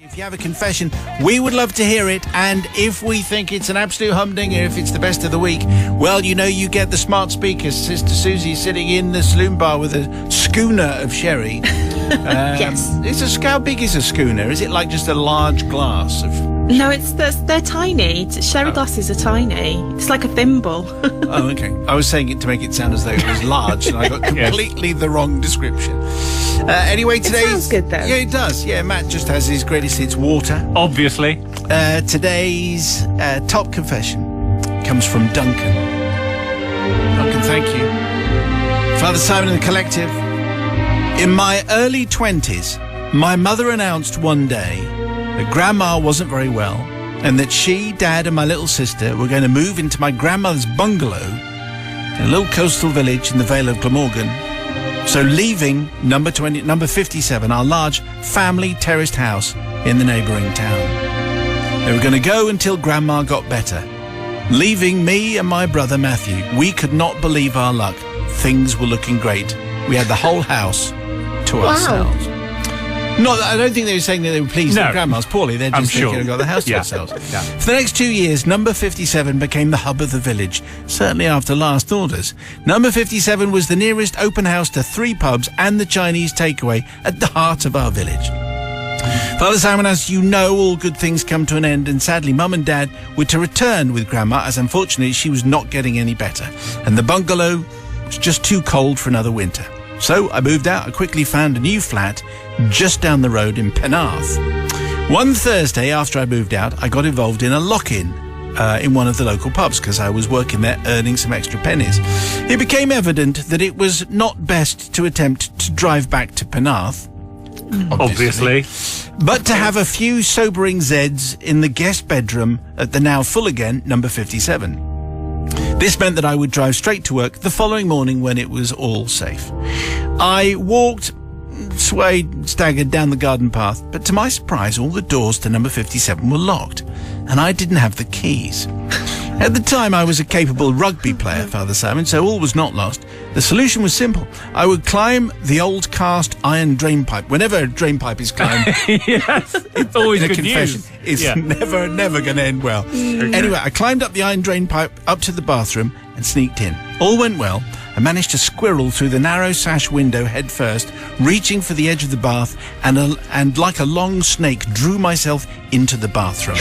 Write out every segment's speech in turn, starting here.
If you have a confession, we would love to hear it, and if we think it's an absolute humdinger, if it's the best of the week, well, you know, you get the smart speakers. Sister Susie sitting in the saloon bar with a schooner of sherry. Yes. How big is a schooner? Is it like just a large glass of... No, they're tiny. Sherry glasses are tiny. It's like a thimble. Oh, okay. I was saying it to make it sound as though it was large, and I got completely the wrong description. Anyway, today... It sounds good, though. Yeah, it does. Yeah, Matt just has his greatest hits, water. Obviously. Today's top confession comes from Duncan. Duncan, thank you. Father Simon and the Collective. In my early 20s, my mother announced one day that Grandma wasn't very well and that she, Dad and my little sister were going to move into my grandmother's bungalow in a little coastal village in the Vale of Glamorgan. So leaving number 57, our large family terraced house in the neighbouring town. They were going to go until Grandma got better. Leaving me and my brother Matthew, we could not believe our luck. Things were looking great. We had the whole house to ourselves. Not, I don't think they were saying that they were pleased that Grandma's poorly. They're just thinking they've got the house to themselves. Yeah. For the next 2 years, number 57 became the hub of the village, certainly after last orders. Number 57 was the nearest open house to 3 pubs and the Chinese takeaway at the heart of our village. Father Simon, as you know, all good things come to an end, and sadly Mum and Dad were to return with Grandma, as unfortunately she was not getting any better, and the bungalow was just too cold for another winter. So I moved out. I quickly found a new flat just down the road in Penarth. One Thursday after I moved out, I got involved in a lock-in in one of the local pubs because I was working there earning some extra pennies. It became evident that it was not best to attempt to drive back to Penarth, obviously, but to have a few sobering Zeds in the guest bedroom at the now full again number 57. This meant that I would drive straight to work the following morning when it was all safe. I walked, swayed, staggered down the garden path, but to my surprise, all the doors to number 57 were locked, and I didn't have the keys. At the time, I was a capable rugby player, Father Simon, so all was not lost. The solution was simple. I would climb the old cast iron drain pipe. Whenever a drain pipe is climbed, yes, it's always in a good confession, news. it's never going to end well. Anyway, I climbed up the iron drain pipe up to the bathroom and sneaked in. All went well. I managed to squirrel through the narrow sash window head first, reaching for the edge of the bath, and like a long snake, drew myself into the bathroom.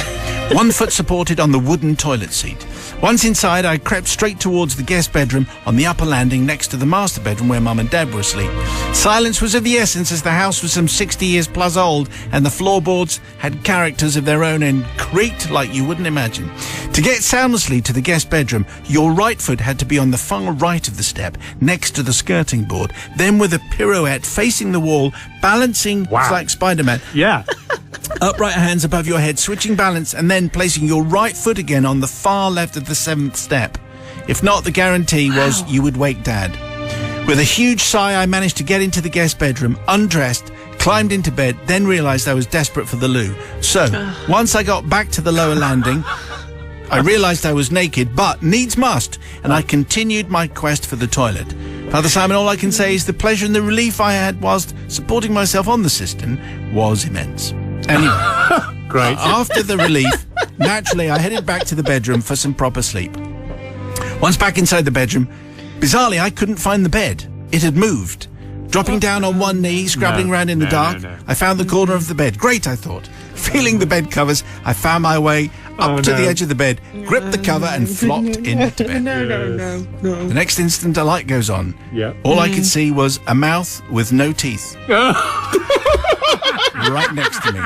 One foot supported on the wooden toilet seat. Once inside, I crept straight towards the guest bedroom on the upper landing next to the master bedroom where Mum and Dad were asleep. Silence was of the essence as the house was some 60 years plus old and the floorboards had characters of their own and creaked like you wouldn't imagine. To get soundlessly to the guest bedroom, your right foot had to be on the far right of the step next to the skirting board, then with a pirouette facing the wall, balancing like Spider-Man. Yeah. Upright hands above your head, switching balance, and then placing your right foot again on the far left of the 7th step. If not, the guarantee was you would wake Dad. With a huge sigh, I managed to get into the guest bedroom, undressed, climbed into bed, then realised I was desperate for the loo. So, once I got back to the lower landing, I realised I was naked, but needs must, and I continued my quest for the toilet. Father Simon, all I can say is the pleasure and the relief I had whilst supporting myself on the cistern was immense. Anyway, great. After the relief, naturally, I headed back to the bedroom for some proper sleep. Once back inside the bedroom, bizarrely, I couldn't find the bed. It had moved. Dropping down on one knee, scrabbling around in the dark, I found the corner of the bed. Great, I thought. Feeling the bed covers, I found my way up to the edge of the bed, gripped the cover and flopped into bed. No. The next instant, a light goes on. Yeah. All I could see was a mouth with no teeth. Right next to me.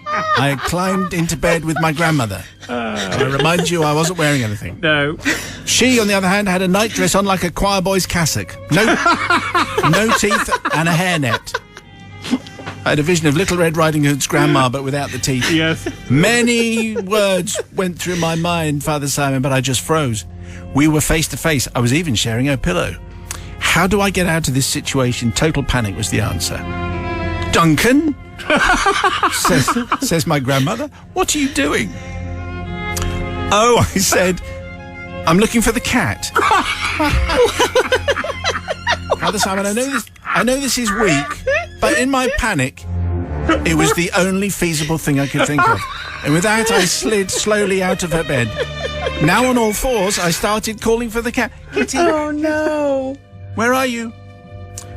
I climbed into bed with my grandmother. I remind you, I wasn't wearing anything. No. She, on the other hand, had a nightdress on like a choir boy's cassock. No teeth and a hairnet. I had a vision of Little Red Riding Hood's grandma, but without the teeth. Yes. Many words went through my mind, Father Simon, but I just froze. We were face to face. I was even sharing her pillow. How do I get out of this situation? Total panic was the answer. Duncan, says my grandmother, what are you doing? Oh, I said, I'm looking for the cat. Father Simon, I know this is weak, but in my panic, It was the only feasible thing I could think of. And with that, I slid slowly out of her bed. Now on all fours, I started calling for the cat. Kitty, Oh no. where are you?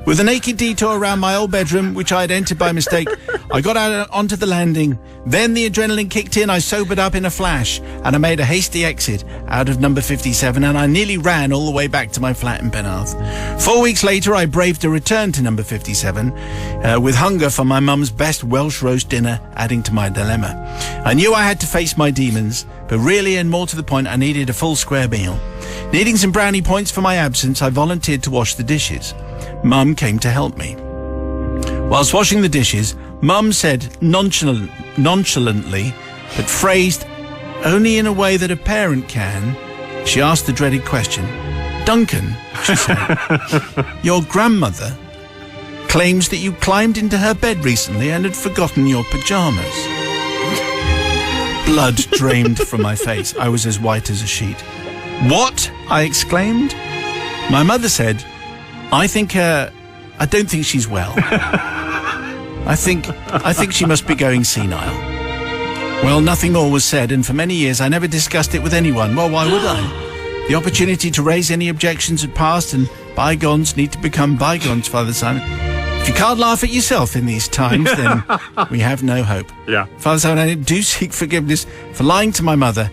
With a naked detour around my old bedroom, which I had entered by mistake, I got out onto the landing. Then the adrenaline kicked in, I sobered up in a flash, and I made a hasty exit out of number 57, and I nearly ran all the way back to my flat in Penarth. 4 weeks later, I braved a return to number 57, with hunger for my mum's best Welsh roast dinner adding to my dilemma. I knew I had to face my demons, but really, and more to the point, I needed a full square meal. Needing some brownie points for my absence, I volunteered to wash the dishes. Mum came to help me. Whilst washing the dishes, Mum said nonchalantly, but phrased only in a way that a parent can, she asked the dreaded question. Duncan, she said, your grandmother claims that you climbed into her bed recently and had forgotten your pyjamas. Blood drained from my face. I was as white as a sheet. What? I exclaimed. My mother said, I don't think she's well. I think she must be going senile. Well, nothing more was said, and for many years I never discussed it with anyone. Well, why would I? The opportunity to raise any objections had passed, and bygones need to become bygones, Father Simon. If you can't laugh at yourself in these times, then we have no hope. Yeah. Father Simon, I do seek forgiveness for lying to my mother,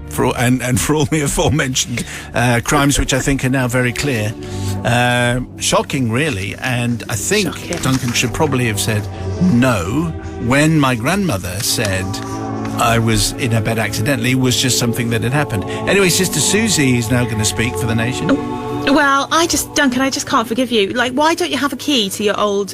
for all the aforementioned crimes, which I think are now very clear. Shocking, really, and I think Duncan should probably have said no when my grandmother said I was in her bed accidentally was just something that had happened. Anyway, Sister Susie is now going to speak for the nation. Well, Duncan, I just can't forgive you. Like, why don't you have a key to your old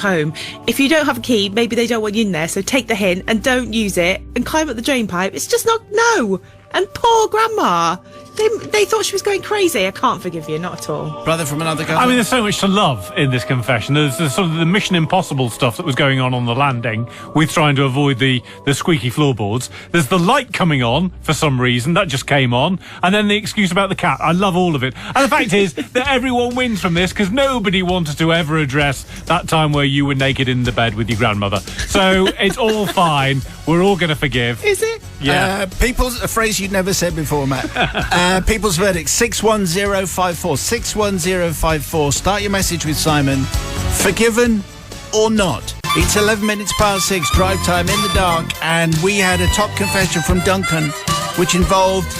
home? If you don't have a key, maybe they don't want you in there, so take the hint and don't use it and climb up the drain pipe. It's just not, no. And poor Grandma. They thought she was going crazy. I can't forgive you, not at all. Brother from another guy. I mean, there's so much to love in this confession. There's sort of the Mission Impossible stuff that was going on the landing with trying to avoid the squeaky floorboards. There's the light coming on for some reason. That just came on. And then the excuse about the cat. I love all of it. And the fact is that everyone wins from this because nobody wanted to ever address that time where you were naked in the bed with your grandmother. So it's all fine. We're all going to forgive. Is it? Yeah. A phrase you'd never said before, Matt. People's verdict, 61054. 61054. Start your message with Simon. Forgiven or not? It's 11 minutes past 6, drive time in the dark, and we had a top confession from Duncan, which involved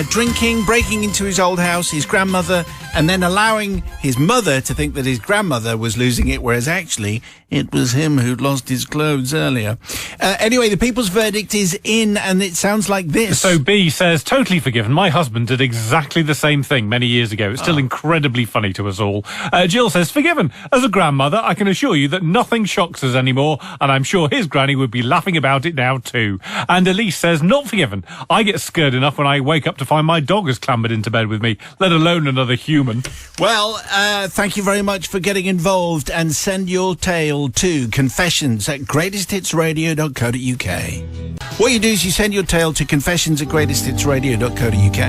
drinking, breaking into his old house, his grandmother, and then allowing his mother to think that his grandmother was losing it, whereas actually it was him who'd lost his clothes earlier. Anyway, the people's verdict is in, and it sounds like this. So B says, totally forgiven. My husband did exactly the same thing many years ago. It's still incredibly funny to us all. Jill says, forgiven. As a grandmother, I can assure you that nothing shocks us anymore, and I'm sure his granny would be laughing about it now too. And Elise says, not forgiven. I get scared enough when I wake up to find my dog has clambered into bed with me, let alone another human. Well, thank you very much for getting involved, and send your tale to confessions@greatesthitsradio.co.uk. What you do is you send your tale to confessions@greatesthitsradio.co.uk,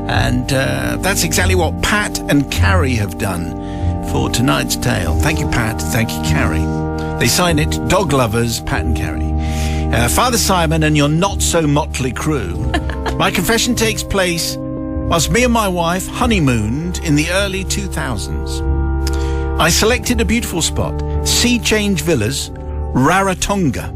and that's exactly what Pat and Carrie have done for tonight's tale. Thank you, Pat. Thank you, Carrie. They sign it, Dog Lovers, Pat and Carrie. Father Simon and your not-so-motley crew. My confession takes place whilst me and my wife honeymooned in the early 2000s. I selected a beautiful spot, Sea Change Villas, Rarotonga,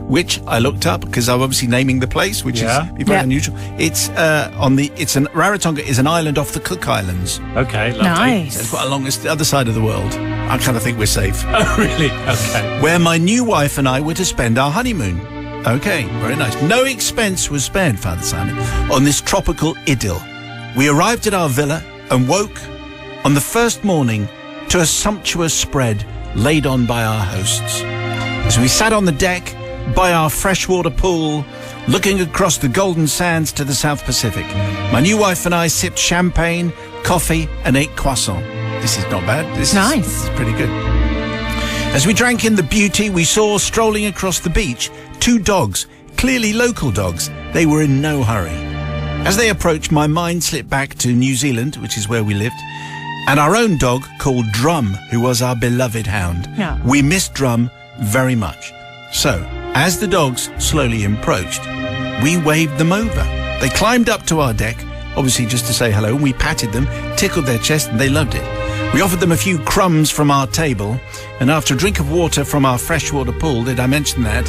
which I looked up because I'm obviously naming the place, which is very unusual. Rarotonga is an island off the Cook Islands. Okay, lovely. Nice. It's quite along the other side of the world. I kind of think we're safe. Oh, really? Okay. Where my new wife and I were to spend our honeymoon. Okay, very nice. No expense was spared, Father Simon, on this tropical idyll. We arrived at our villa and woke on the first morning to a sumptuous spread laid on by our hosts. As we sat on the deck by our freshwater pool, looking across the golden sands to the South Pacific, my new wife and I sipped champagne, coffee, and ate croissant. This is not bad. This is pretty good. As we drank in the beauty, we saw strolling across the beach 2 dogs, clearly local dogs. They were in no hurry. As they approached, my mind slipped back to New Zealand, which is where we lived, and our own dog called Drum, who was our beloved hound. Yeah. We missed Drum very much. So, as the dogs slowly approached, we waved them over. They climbed up to our deck, obviously just to say hello, and we patted them, tickled their chest, and they loved it. We offered them a few crumbs from our table, and after a drink of water from our freshwater pool, did I mention that,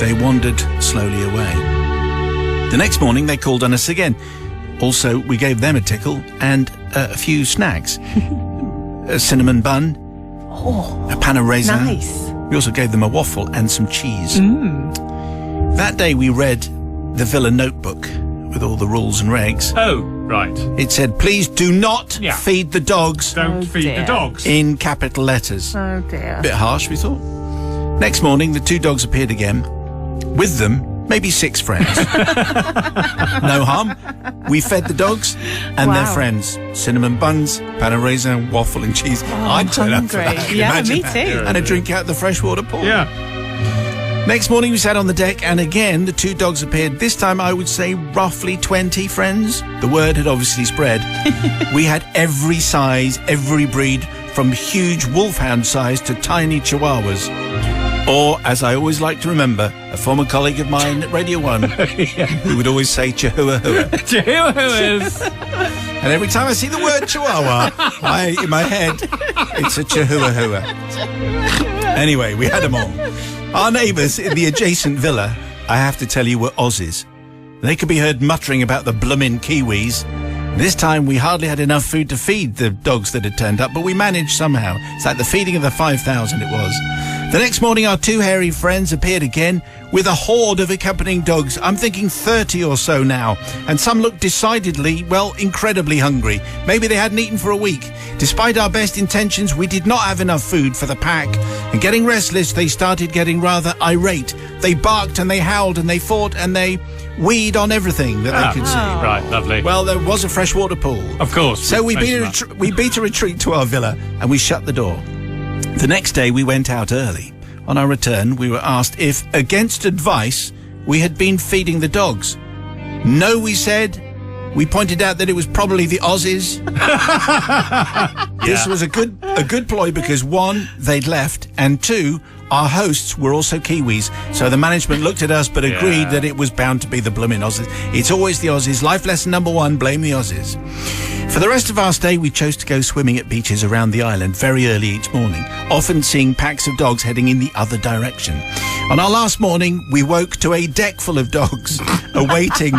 they wandered slowly away. The next morning, they called on us again. Also, we gave them a tickle and a few snacks. A cinnamon bun, a pan of raisin. Nice. We also gave them a waffle and some cheese. That day, we read the villa notebook with all the rules and regs. Oh, right. It said, please do not feed the dogs Don't feed dear. the dogs. in capital letters. Oh dear. Bit harsh, we thought. Next morning, the 2 dogs appeared again. With them, maybe 6 friends. No harm. We fed the dogs and their Wow. friends. Cinnamon buns, pan of raisin, waffle and cheese. I'd turn up for hungry. that. Yeah, Imagine me that. too. And a drink out the freshwater pool. Yeah. Next morning, we sat on the deck, and again, the 2 dogs appeared. This time, I would say roughly 20 friends. The word had obviously spread. We had every size, every breed, from huge wolfhound size to tiny chihuahuas. Or, as I always like to remember, a former colleague of mine at Radio 1 who would always say chihuahua. Chihuahuas. And every time I see the word chihuahua, in my head, it's a chihuahua. Anyway, we had them all. Our neighbours in the adjacent villa, I have to tell you, were Aussies. They could be heard muttering about the bloomin' Kiwis. This time we hardly had enough food to feed the dogs that had turned up, but we managed somehow. It's like the feeding of the 5,000 it was. The next morning our 2 hairy friends appeared again with a horde of accompanying dogs. I'm thinking 30 or so now, and some looked decidedly, well, incredibly hungry. Maybe they hadn't eaten for a week. Despite our best intentions, we did not have enough food for the pack, and getting restless, they started getting rather irate. They barked and they howled and they fought and they weed on everything that they could see. Right, lovely. Well, there was a freshwater pool. Of course. So we beat Mention a retreat to our villa and we shut the door. The next day we went out early. On our return, we were asked if, against advice, we had been feeding the dogs. No, we said. We pointed out that it was probably the Aussies. This was a good ploy because 1, they'd left, and 2, our hosts were also Kiwis, so the management looked at us but agreed that it was bound to be the blooming Aussies. It's always the Aussies. Life lesson number 1, blame the Aussies. For the rest of our stay, we chose to go swimming at beaches around the island very early each morning, often seeing packs of dogs heading in the other direction. On our last morning, we woke to a deck full of dogs awaiting,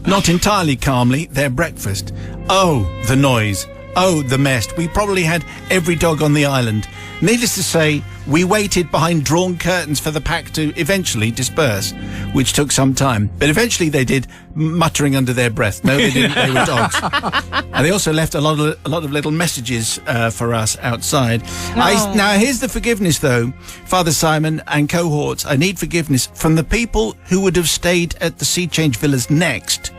not entirely calmly, their breakfast. Oh, the noise. Oh, the mess. We probably had every dog on the island. Needless to say, we waited behind drawn curtains for the pack to eventually disperse, which took some time. But eventually they did, muttering under their breath. No, they didn't. They were dogs. And they also left a lot of little messages for us outside. Now, here's the forgiveness, though. Father Simon and cohorts, I need forgiveness from the people who would have stayed at the Sea Change Villas next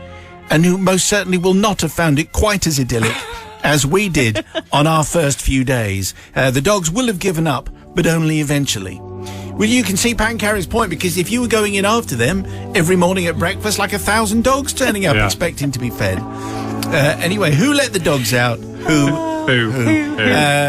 and who most certainly will not have found it quite as idyllic as we did on our first few days. The dogs will have given up, but only eventually. Well, you can see Pat and Carrie's point, because if you were going in after them every morning at breakfast, like 1,000 dogs turning up expecting to do you know what? Anyway, who let the dogs out? Who?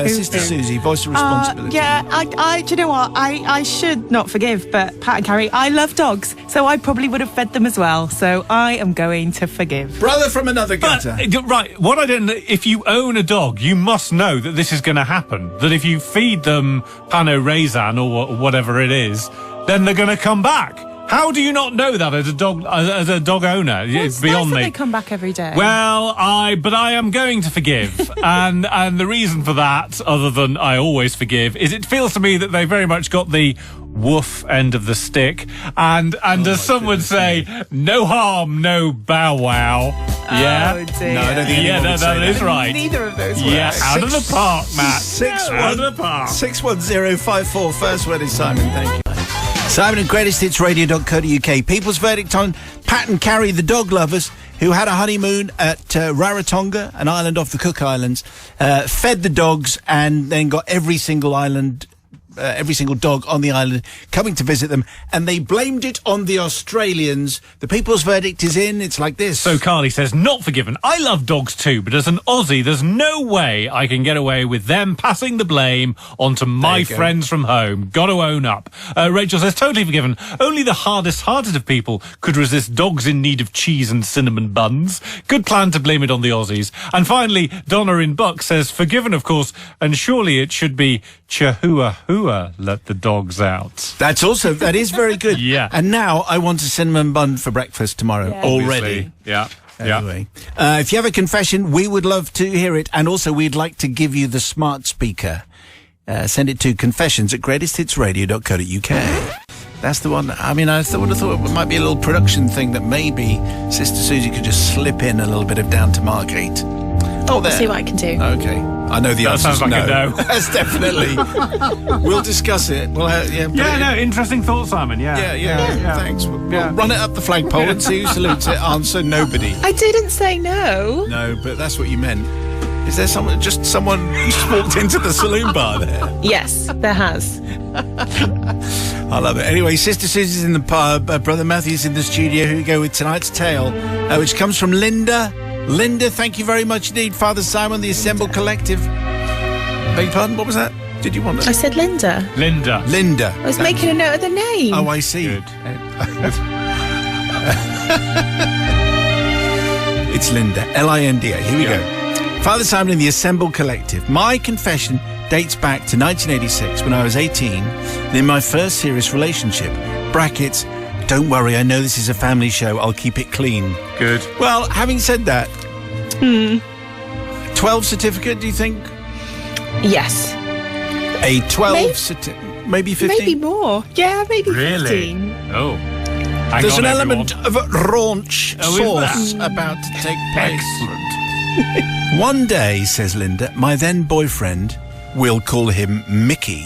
Sister Susie, voice of responsibility. Do you know what? I should not forgive, but Pat and Carrie, I love dogs, so I probably would have fed them as well. So I am going to forgive. Brother from another gutter. Right, what I don't know, if you own a dog, you must know that this is going to happen. That if you feed them pano raisin or whatever it is, then they're going to come back. How do you not know that as a dog owner? It's beyond nice that me. they come back every day. Well, I am going to forgive, and the reason for that, other than I always forgive, is it feels to me that they very much got the woof end of the stick, and as some would say, no harm, no bow wow. Yeah, dear. No, I don't think anyone would say that is right. Neither of those words. Yeah, out of the park, Matt. Out of the park. 61054. First word is Simon. Thank you. Simon and greatesthitsradio.co.uk. People's verdict on Pat and Carrie, the dog lovers, who had a honeymoon at Rarotonga, an island off the Cook Islands, fed the dogs, and then got every single island every single dog on the island coming to visit them, and they blamed it on the Australians. The people's verdict is in. It's like this. So Carly says, not forgiven. I love dogs too, but as an Aussie, there's no way I can get away with them passing the blame onto my friends from home. Got to own up. Rachel says, totally forgiven. Only the hardest-hearted of people could resist dogs in need of cheese and cinnamon buns. Good plan to blame it on the Aussies. And finally, Donna in Buck says, forgiven, of course, and surely it should be Chihuahua, let the dogs out. That is very good. Yeah. And now I want a cinnamon bun for breakfast tomorrow already. Yeah. Anyway, if you have a confession, we would love to hear it. And also, we'd like to give you the smart speaker. Send it to confessions@greatesthitsradio.co.uk. That's the one. I mean, I would have thought it might be a little production thing that maybe Sister Susie could just slip in a little bit of Down to Margate. Oh, there. I'll see what I can do. Okay. I know the answer. Sounds like a no. That's definitely. We'll discuss it. We'll Interesting thought, Simon. Yeah. Thanks. We'll run it up the flagpole and see who salutes it. Answer, nobody. I didn't say no. No, but that's what you meant. Is there someone just walked into the saloon bar there? Yes, there has. I love it. Anyway, Sister Susie's in the pub. Brother Matthew's in the studio. Here we go with tonight's tale, which comes from Linda. Linda, thank you very much indeed. Father Simon, the Assembled Collective. Beg your pardon, what was that? Did you want it? I said Linda. Linda. I was making a note of the name. Oh, I see. Good. It's Linda. Linda. Here we go. Father Simon and the Assembled Collective. My confession dates back to 1986 when I was 18 and in my first serious relationship. Brackets, don't worry, I know this is a family show. I'll keep it clean. Good. Well, having said that, 12 certificate, do you think? Yes. A 12 certificate, maybe 15? Maybe more. Yeah, maybe Really? 15. Oh. There's an element of raunch sauce about to take place. Excellent. One day, says Linda, my then boyfriend, we'll call him Mickey,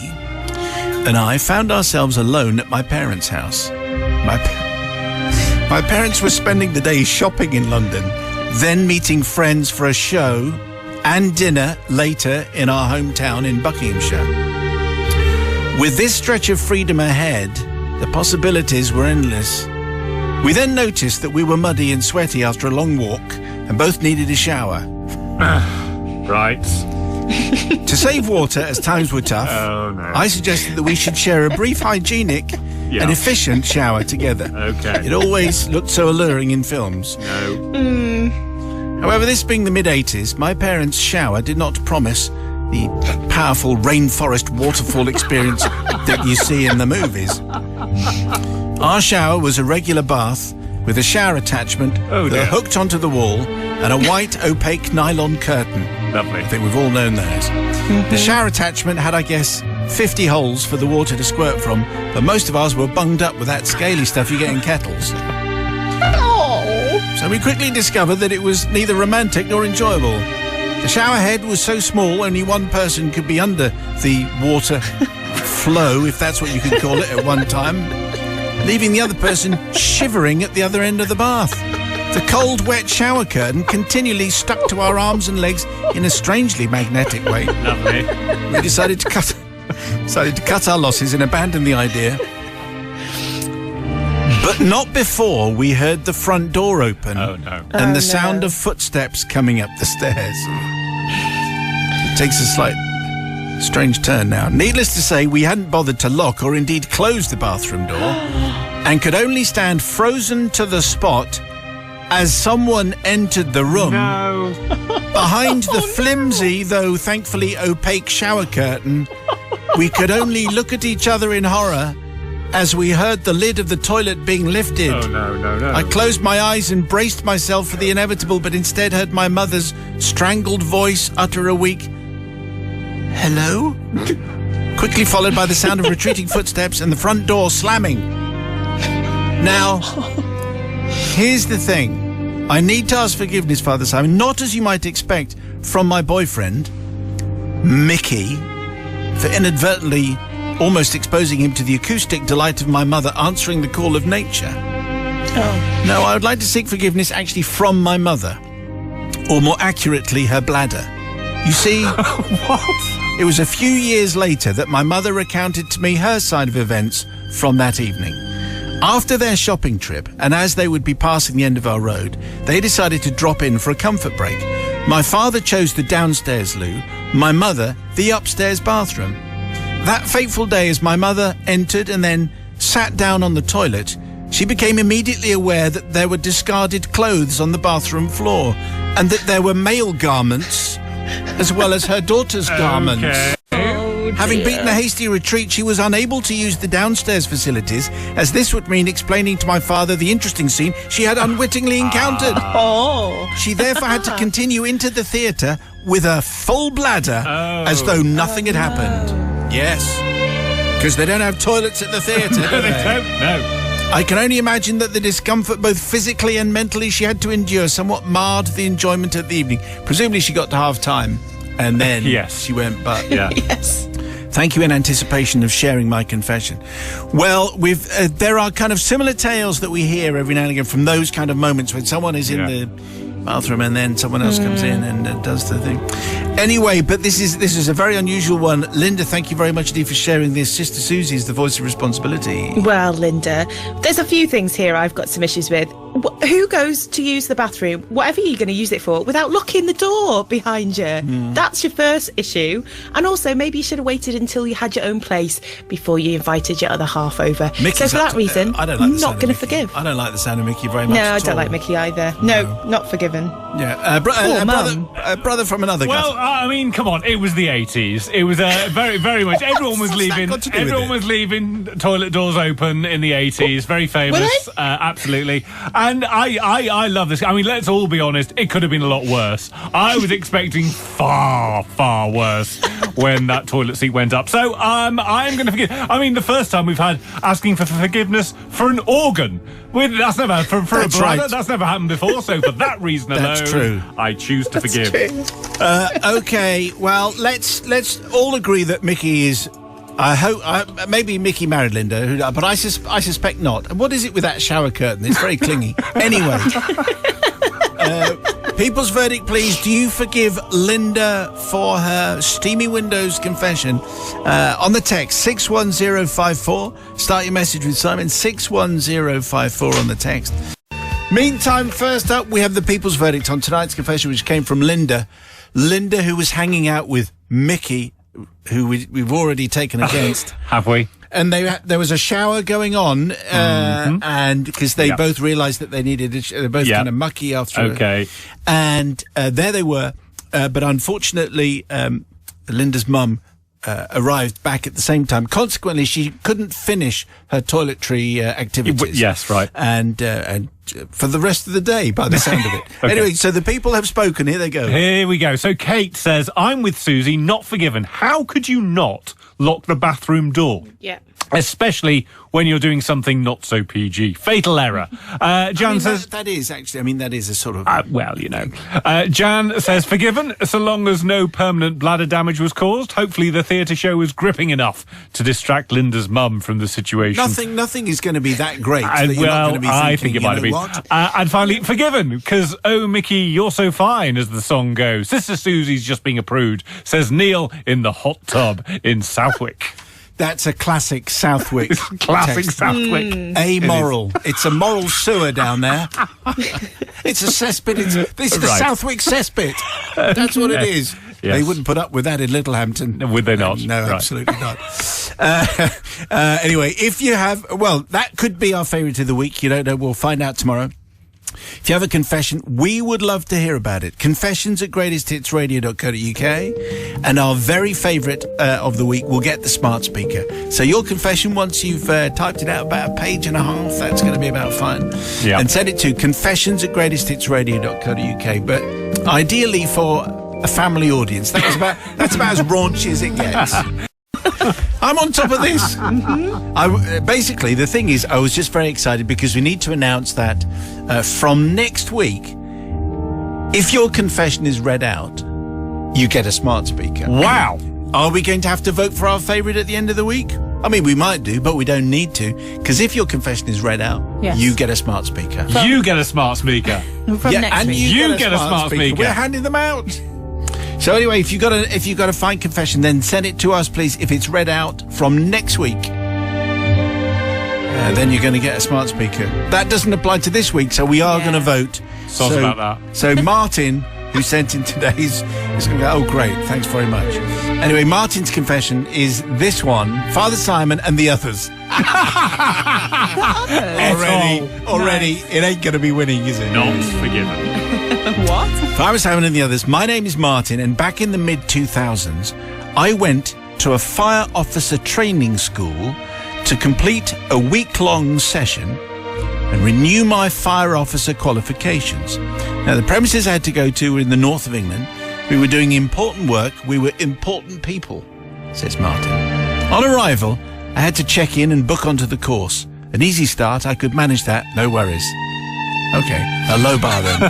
and I found ourselves alone at my parents' house. My parents were spending the day shopping in London, then meeting friends for a show and dinner later in our hometown in Buckinghamshire. With this stretch of freedom ahead, the possibilities were endless. We then noticed that we were muddy and sweaty after a long walk and both needed a shower. Right. To save water, as times were tough, I suggested that we should share a brief hygienic and efficient shower together. Okay. It always looked so alluring in films. No. However, this being the mid-80s, my parents' shower did not promise the powerful rainforest waterfall experience that you see in the movies. Our shower was a regular bath with a shower attachment that hooked onto the wall and a white opaque nylon curtain. Lovely. I think we've all known those. The shower attachment had, I guess, 50 holes for the water to squirt from, but most of ours were bunged up with that scaly stuff you get in kettles. So we quickly discovered that it was neither romantic nor enjoyable. The shower head was so small only one person could be under the water flow, if that's what you could call it, at one time, leaving the other person shivering at the other end of the bath. The cold, wet shower curtain continually stuck to our arms and legs in a strangely magnetic way. Lovely. We decided to cut our losses and abandon the idea. But not before we heard the front door open and the sound of footsteps coming up the stairs. It takes a slight strange turn now. Needless to say, we hadn't bothered to lock or indeed close the bathroom door and could only stand frozen to the spot as someone entered the room. No. Behind the flimsy, though thankfully opaque shower curtain, we could only look at each other in horror as we heard the lid of the toilet being lifted. Oh, no. I closed my eyes and braced myself for the inevitable, but instead heard my mother's strangled voice utter a weak hello, quickly followed by the sound of retreating footsteps and the front door slamming. Now, here's the thing. I need to ask forgiveness, Father Simon, not as you might expect from my boyfriend, Mickey, for inadvertently almost exposing him to the acoustic delight of my mother answering the call of nature. No, I would like to seek forgiveness actually from my mother, or more accurately, her bladder. You see, It was a few years later that my mother recounted to me her side of events from that evening. After their shopping trip, and as they would be passing the end of our road, they decided to drop in for a comfort break. My father chose the downstairs loo, my mother the upstairs bathroom. That fateful day, as my mother entered and then sat down on the toilet, she became immediately aware that there were discarded clothes on the bathroom floor and that there were male garments as well as her daughter's garments. Having beaten a hasty retreat, she was unable to use the downstairs facilities, as this would mean explaining to my father the interesting scene she had unwittingly encountered. She therefore had to continue into the theatre with a full bladder as though nothing had happened. Yes, because they don't have toilets at the theatre, do They don't, no. I can only imagine that the discomfort, both physically and mentally, she had to endure somewhat marred the enjoyment of the evening. Presumably she got to half-time, and then she went, but... Yeah. Yes. Thank you in anticipation of sharing my confession. Well, there are kind of similar tales that we hear every now and again from those kind of moments when someone is in the bathroom and then someone else comes in and does the thing. Anyway, but this is a very unusual one. Linda, thank you very much indeed for sharing this. Sister Susie is the voice of responsibility. Well, Linda, there's a few things here I've got some issues with. Who goes to use the bathroom, whatever you're going to use it for, without locking the door behind you? That's your first issue. And also, maybe you should have waited until you had your own place before you invited your other half over. Mickey's so for that reason, I don't like I'm not going to forgive. I don't like the sound of Mickey very much. No, I don't like Mickey either. No, not forgiven. Yeah, brother from another Well, cousin. I mean, come on, it was the 80s. It was very, very much. Everyone was leaving. Everyone was leaving toilet doors open in the 80s. Very famous, absolutely. And I love this. I mean, let's all be honest. It could have been a lot worse. I was expecting far, far worse when that toilet seat went up. So I'm going to forgive. I mean, the first time we've had asking for forgiveness for an organ. That's never for a bladder. Right. That's never happened before. So for that reason alone, That's true. I choose to forgive. Okay, well, let's all agree that Mickey is. I hope maybe Mickey married Linda, but I suspect not. What is it with that shower curtain? It's very clingy. Anyway, people's verdict, please. Do you forgive Linda for her steamy windows confession? On the text 61054. Start your message with Simon. 61054 on the text. Meantime, first up, we have the people's verdict on tonight's confession, which came from Linda. Linda, who was hanging out with Mickey, who we've already taken against. Have we? And there was a shower going on, and because they both realised that they needed they're both kind of mucky after. Okay. And there they were, but unfortunately, Linda's mum arrived back at the same time. Consequently, she couldn't finish her toiletry activities. Yes, right. And for the rest of the day, by the sound of it. Okay. Anyway, so the people have spoken. Here they go. Here we go. So Kate says, I'm with Susie, not forgiven. How could you not lock the bathroom door? Yeah. Especially when you're doing something not so PG. Fatal error. Jan says... That is actually, that is a sort of... well, you know. Jan says, forgiven, so long as no permanent bladder damage was caused. Hopefully the theatre show was gripping enough to distract Linda's mum from the situation. Nothing is going to be that great. That you're not going to be thinking, I think it might have been. And finally, forgiven, because, oh, Mickey, you're so fine, as the song goes. Sister Susie's just being a prude, says Neil in the hot tub in Southwick. That's a classic Southwick. Classic text. Southwick. Amoral. It's a moral sewer down there. It's a cesspit. This is the Southwick cesspit. That's what it is. Yes. They wouldn't put up with that in Littlehampton. Would they not? No, Right. absolutely not. Anyway, if you have... Well, that could be our favourite of the week. You don't know. We'll find out tomorrow. If you have a confession, we would love to hear about it. confessions@greatesthitsradio.co.uk, and our very favourite of the week will get the smart speaker. So your confession, once you've typed it out about a page and a half, that's going to be about fine. Yeah. And send it to confessions@greatesthitsradio.co.uk, but ideally for a family audience. That's about as raunchy as it gets. I'm on top of this. Basically, the thing is, I was just very excited because we need to announce that from next week, if your confession is read out, you get a smart speaker. Wow. Are we going to have to vote for our favourite at the end of the week? I mean, we might do, but we don't need to, because if your confession is read out, you get a smart speaker. You get a smart speaker. From next and week. you get a smart speaker. We're handing them out. So anyway, if you've got a fine confession, then send it to us, please. If it's read out from next week, then you're going to get a smart speaker. That doesn't apply to this week, so we are going to vote. Sorry about that. So Martin, who sent in today's, is going to go, oh, great, thanks very much. Anyway, Martin's confession is this one, Father Simon and the Others. Already, it ain't going to be winning, is it? Not forgiven. What? Father Simon and the Others. My name is Martin, and back in the mid-2000s, I went to a fire officer training school to complete a week-long session and renew my fire officer qualifications. Now, the premises I had to go to were in the north of England. We were doing important work. We were important people, says Martin. On arrival, I had to check in and book onto the course. An easy start. I could manage that. No worries. Okay, a low bar then.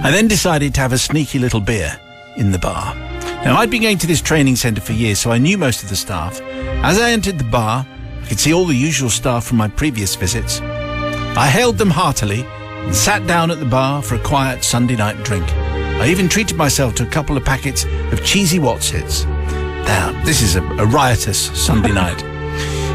I then decided to have a sneaky little beer in the bar. Now, I'd been going to this training centre for years, so I knew most of the staff. As I entered the bar, I could see all the usual staff from my previous visits. I hailed them heartily and sat down at the bar for a quiet Sunday night drink. I even treated myself to a couple of packets of cheesy Watsits. Now, this is a riotous Sunday night.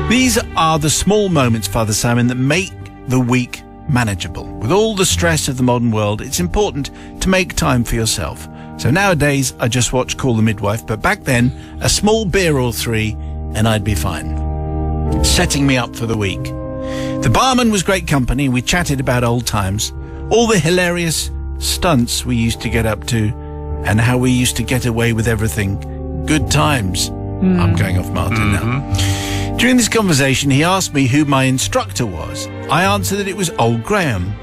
These are the small moments, Father Simon, that make the week manageable. With all the stress of the modern world, it's important to make time for yourself. So nowadays, I just watch Call the Midwife, but back then, a small beer or three, and I'd be fine. Setting me up for the week. The barman was great company, and we chatted about old times, all the hilarious stunts we used to get up to, and how we used to get away with everything. Good times. I'm going off Martin now. During this conversation, he asked me who my instructor was. I answered that it was old Graham.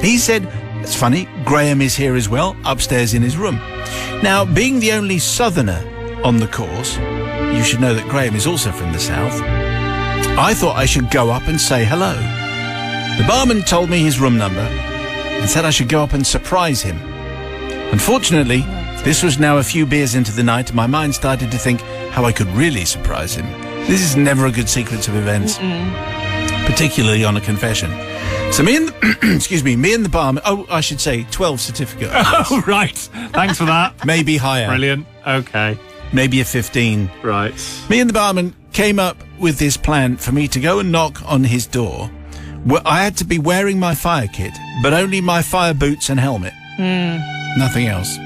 He said, it's funny, Graham is here as well, upstairs in his room. Now, being the only southerner on the course, you should know that Graham is also from the south, I thought I should go up and say hello. The barman told me his room number and said I should go up and surprise him. Unfortunately, this was now a few beers into the night, and my mind started to think how I could really surprise him. This is never a good sequence of events, particularly on a confession. So me and the barman, I should say 12 certificate. Oh, right. Thanks for that. Maybe higher. Brilliant. Okay. Maybe a 15. Right. Me and the barman came up with this plan for me to go and knock on his door. I had to be wearing my fire kit, but only my fire boots and helmet. Nothing else.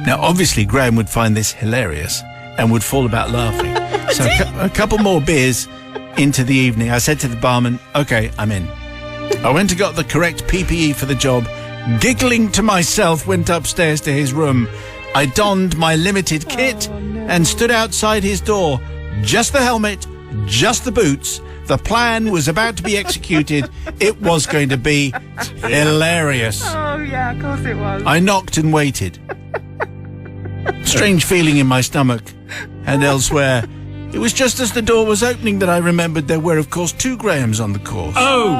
Now, obviously, Graham would find this hilarious and would fall about laughing. So a couple more beers into the evening, I said to the barman, okay, I'm in. I went and got the correct PPE for the job. Giggling to myself, went upstairs to his room. I donned my limited kit and stood outside his door. Just the helmet, just the boots. The plan was about to be executed. It was going to be hilarious. Oh, yeah, of course it was. I knocked and waited. Strange feeling in my stomach and elsewhere. It was just as the door was opening that I remembered there were, of course, 2 Grahams on the course. Oh,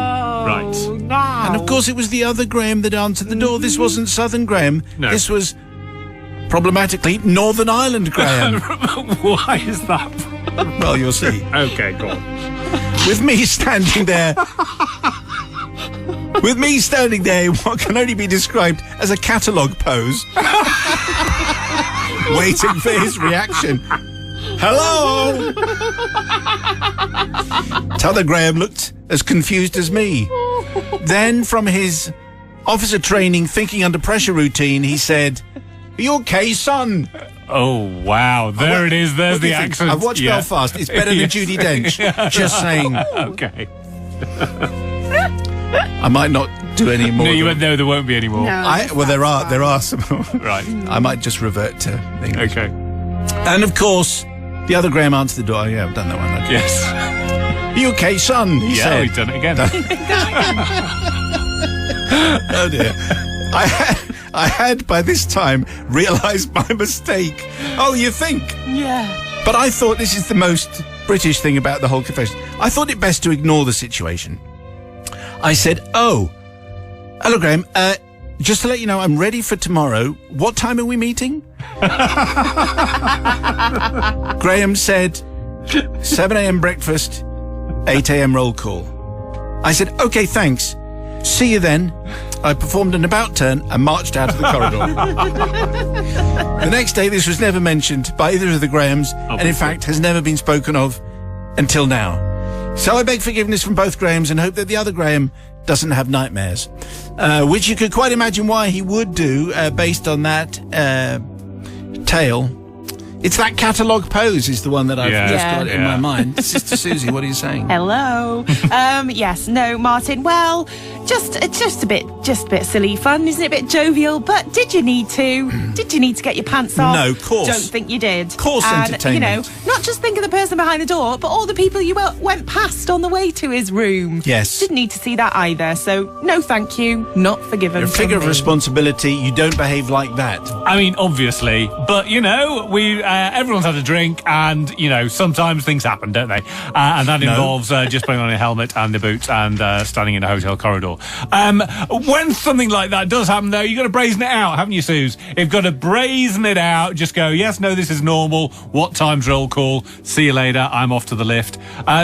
right. No. And, of course, it was the other Graham that answered the door. This wasn't Southern Graham. No. This was, problematically, Northern Ireland Graham. Why is that? Well, you'll see. Okay, go on. With me standing there in what can only be described as a catalogue pose, waiting for his reaction. Hello! T'other Graham looked as confused as me. Then, from his officer training thinking under pressure routine, he said, "Are you okay, son?" Oh, wow. There it is. There's the accent. I've watched Belfast. It's better than Judi Dench. Just saying. Okay. I might not do any more. No, there won't be any more. No, there are some. Right. I might just revert to English. Okay. And of course, the other Graham answered the door. Yeah, I've done that one. Okay. Yes. Are you okay, son? He Yeah, said. he's done it again. Oh dear. I had by this time realised my mistake. Oh, you think? Yeah. But I thought this is the most British thing about the whole confession. I thought it best to ignore the situation. I said, "Oh, hello, Graham. Just to let you know, I'm ready for tomorrow. What time are we meeting?" Graham said, 7 a.m. breakfast, 8 a.m. roll call. I said, "Okay, thanks. See you then." I performed an about turn and marched out of the corridor. The next day, this was never mentioned by either of the Grahams, and in fact has never been spoken of until now. So I beg forgiveness from both Grahams and hope that the other Graham doesn't have nightmares, which you could quite imagine why he would do, based on that tale. It's that catalogue pose is the one that I've just got in my mind. Sister Susie, what are you saying? Hello. Yes, no, Martin. Well, just a bit silly fun, isn't it? A bit jovial. But did you need to? Did you need to get your pants off? No, of course. Don't think you did. Course, and, entertainment. Not just think of the person behind the door, but all the people you went past on the way to his room. Yes. Didn't need to see that either. So no, thank you. Not forgiven. You're a figure of responsibility. You don't behave like that. I mean, obviously, but everyone's had a drink, and sometimes things happen, don't they? And that involves just putting on a helmet and the boots and standing in a hotel corridor. When something like that does happen, though, you've got to brazen it out, haven't you, Suze? You've got to brazen it out. Just go, yes, no, this is normal. What time's roll call? See you later. I'm off to the lift.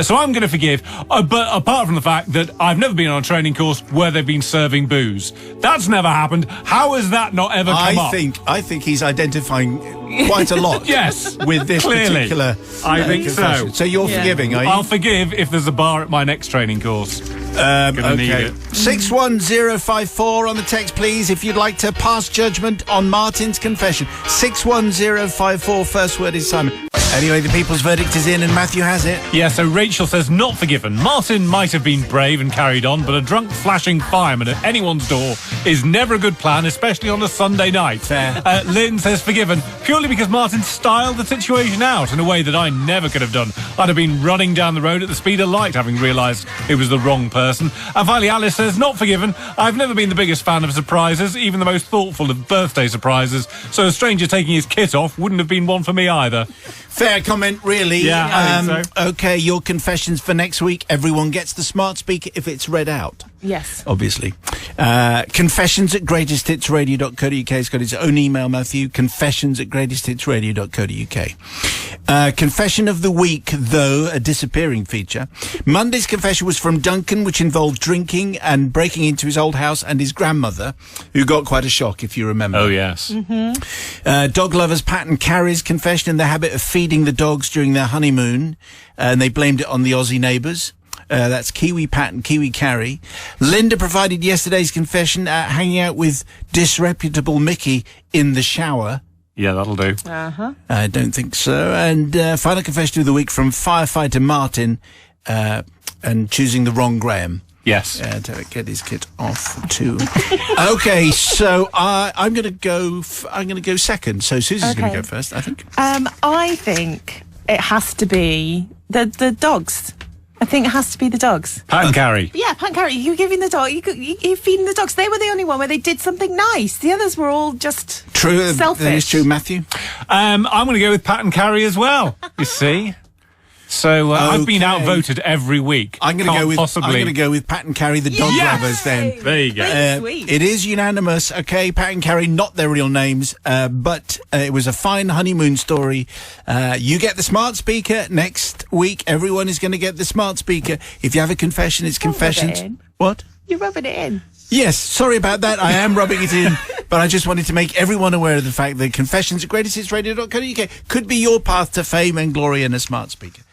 So I'm going to forgive. But apart from the fact that I've never been on a training course where they've been serving booze, that's never happened. How has that not ever come up? I think he's identifying quite a lot. Yes, with this particular. I think confession. So you're forgiving, are you? I'll forgive if there's a bar at my next training course. Okay. 61054 on the text, please, if you'd like to pass judgment on Martin's confession. 61054. First word is Simon. Anyway, the people's verdict is in and Matthew has it. Yeah, so Rachel says not forgiven. Martin might have been brave and carried on, but a drunk flashing fireman at anyone's door is never a good plan, especially on a Sunday night. Fair. Lynn says forgiven, purely because Martin styled the situation out in a way that I never could have done. I'd have been running down the road at the speed of light, having realised it was the wrong person. And finally, Alice says not forgiven. I've never been the biggest fan of surprises, even the most thoughtful of birthday surprises, so a stranger taking his kit off wouldn't have been one for me either. Fair comment, really. Yeah, I think so. Okay, your confessions for next week. Everyone gets the smart speaker if it's read out. Yes. Obviously. Confessions at greatesthitsradio.co.uk. It's got its own email, Matthew. Confessions at greatesthitsradio.co.uk. Confession of the week, though, a disappearing feature. Monday's confession was from Duncan, which involved drinking and breaking into his old house and his grandmother, who got quite a shock, if you remember. Oh, yes. Dog lovers Pat and Carrie's confession in the habit of feeding the dogs during their honeymoon, and they blamed it on the Aussie neighbours. That's Kiwi Pat and Kiwi Carrie. Linda provided yesterday's confession hanging out with disreputable Mickey in the shower. Yeah, that'll do. I don't think so. And final confession of the week from firefighter Martin and choosing the wrong Graham. Yes. To get his kit off too. Okay, so I'm going to go. I'm going to go second. So Susie's going to go first, I think. I think it has to be the dogs. I think it has to be the dogs. Pat and Carrie. Yeah, Pat and Carrie. You're giving the dog. You're feeding the dogs. They were the only one where they did something nice. The others were all just selfish. That is true, Matthew. I'm going to go with Pat and Carrie as well. You see. So I've been outvoted every week. I'm going to go with Pat and Carrie, the dog lovers. Then there you go. Sweet. It is unanimous. Okay, Pat and Carrie, not their real names, but it was a fine honeymoon story. You get the smart speaker next week. Everyone is going to get the smart speaker. If you have a confession, it's confessions. What? You're rubbing it in. Yes, sorry about that. I am rubbing it in, but I just wanted to make everyone aware of the fact that confessions at greatesthitsradio.co.uk could be your path to fame and glory and a smart speaker.